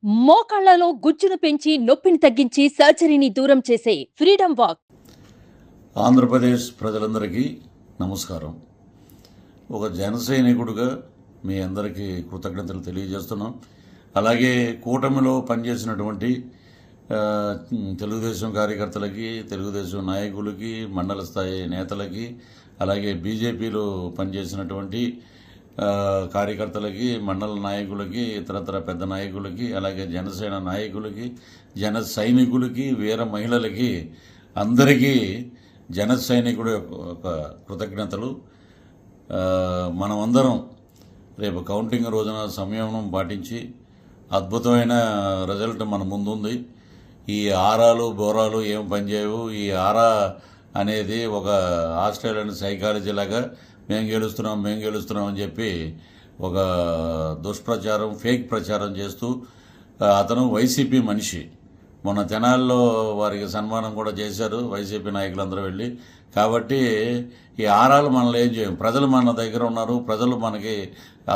మోకాళ్లలో గుజ్జును పెంచి నొప్పిని తగ్గించి సర్జరీని దూరం చేసే ఫ్రీడమ్ వాక్. ఆంధ్రప్రదేశ్ ప్రజలందరికీ నమస్కారం. ఒక జన సైనికుడిగా మీ అందరికీ కృతజ్ఞతలు తెలియజేస్తున్నాం. అలాగే కూటమిలో పనిచేసినటువంటి తెలుగుదేశం కార్యకర్తలకి, తెలుగుదేశం నాయకులకి, మండల స్థాయి నేతలకి, అలాగే బీజేపీలో పనిచేసినటువంటి కార్యకర్తలకి, మండల నాయకులకి, ఇతరత్ర పెద్ద నాయకులకి, అలాగే జనసేన నాయకులకి, జన సైనికులకి, వీర మహిళలకి అందరికీ జన సైనికుడు యొక్క కృతజ్ఞతలు. మనమందరం రేపు కౌంటింగ్ రోజున సంయమనం పాటించి అద్భుతమైన రిజల్ట్ మన ముందుంది. ఈ ఆరాలు బోరాలు ఏం పనిచేయవు. ఈ ఆరా అనేది ఒక ఆస్ట్రేలియన్ సైకాలజీ లాగా మేము గెలుస్తున్నాం అని చెప్పి ఒక దుష్ప్రచారం, ఫేక్ ప్రచారం చేస్తూ అతను వైసీపీ మనిషి. మొన్న తెనాల్లో వారికి సన్మానం కూడా చేశారు వైసీపీ నాయకులందరూ వెళ్ళి. కాబట్టి ఈ ఆరాలు మనల్ని ఏం చేయం. ప్రజలు మన దగ్గర ఉన్నారు. ప్రజలు మనకి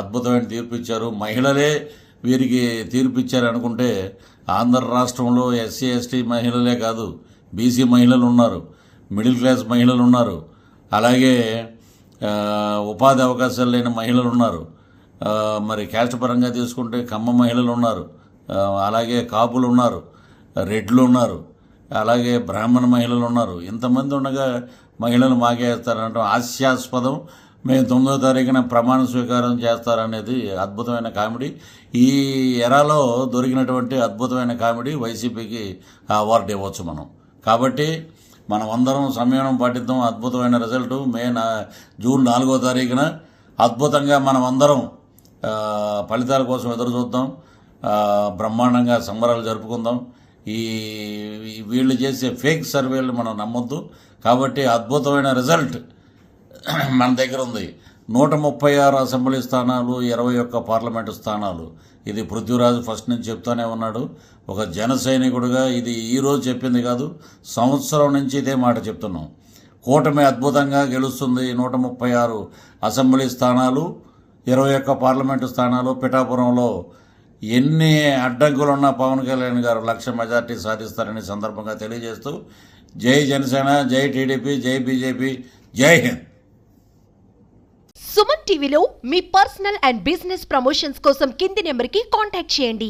అద్భుతమైన తీర్పు ఇచ్చారు. మహిళలే వీరికి తీర్పు ఇచ్చారు అనుకుంటే ఆంధ్ర రాష్ట్రంలో ఎస్సీ ఎస్టీ మహిళలే కాదు, బీసీ మహిళలు ఉన్నారు, మిడిల్ క్లాస్ మహిళలు ఉన్నారు, అలాగే ఉపాధి అవకాశాలు లేని మహిళలు ఉన్నారు. మరి క్యాస్ట్ పరంగా తీసుకుంటే కమ్మ మహిళలు ఉన్నారు, అలాగే కాపులు ఉన్నారు, రెడ్లు ఉన్నారు, అలాగే బ్రాహ్మణ మహిళలు ఉన్నారు. ఇంతమంది ఉండగా మహిళలు మాకేస్తారంటే హాస్యాస్పదం. మేము 9వ తారీఖున ప్రమాణ స్వీకారం చేస్తారనేది అద్భుతమైన కామెడీ. ఈ ఎరాలో దొరికినటువంటి అద్భుతమైన కామెడీ వైసీపీకి అవార్డు ఇవ్వచ్చు మనం. కాబట్టి మనం అందరం సంయమనం పాటిద్దాం. అద్భుతమైన రిజల్ట్ జూన్ 4వ తారీఖున అద్భుతంగా మనం అందరం ఫలితాల కోసం ఎదురు చూద్దాం. బ్రహ్మాండంగా సంబరాలు జరుపుకుందాం. వీళ్ళు చేసే ఫేక్ సర్వేలు మనం నమ్మొద్దు. కాబట్టి అద్భుతమైన రిజల్ట్ మన దగ్గర ఉంది. 136 అసెంబ్లీ స్థానాలు, 21 పార్లమెంటు స్థానాలు. ఇది పృథ్వీరాజు ఫస్ట్ నుంచి చెప్తూనే ఉన్నాడు. ఒక జన సైనికుడిగా ఇది ఈరోజు చెప్పింది కాదు, సంవత్సరం నుంచి ఇదే మాట చెప్తున్నాం. కూటమి అద్భుతంగా గెలుస్తుంది. 136 అసెంబ్లీ స్థానాలు, 21 పార్లమెంటు స్థానాలు. పిఠాపురంలో ఎన్ని అడ్డంకులున్నా పవన్ కళ్యాణ్ గారు 1,00,000 మెజార్టీ సాధిస్తారని సందర్భంగా తెలియజేస్తూ జై జనసేన, జై టీడీపీ, జై బీజేపీ, జై హింద్. సుమన్ టీవీలో మీ పర్సనల్ అండ్ బిజినెస్ ప్రమోషన్స్ కోసం కింది నెంబర్కి కాంటాక్ట్ చేయండి.